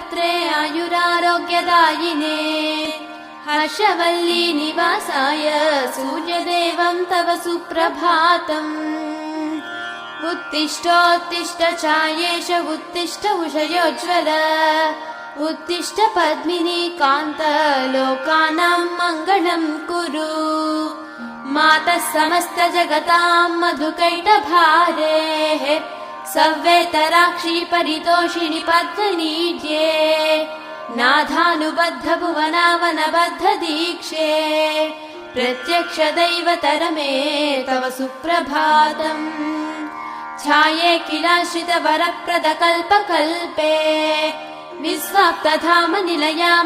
कल्पतर्त्रे आयुरारोग्यदायिने हर्षवल्ली निवासाय सूर्यदेवं तव सुप्रभातम् उत्तिष्ठोत्तिष्ठ चायेश उत्तिष्ठ उषयोज्ज्वल उत्तिष्ठ पद्मिनी कान्त लोकानां मङ्गलं कुरु मातः समस्त जगतां मधुकैटभारेः सव्येतराक्षी परितोषिणि पद्मनीड्ये नाथानुबद्ध भुवनावनबद्ध दीक्षे प्रत्यक्ष दैवतरमे तव सुप्रभातम् छाये किलाश्रित वरप्रद कल्पकल्पे विस्वाप्तधाम निलया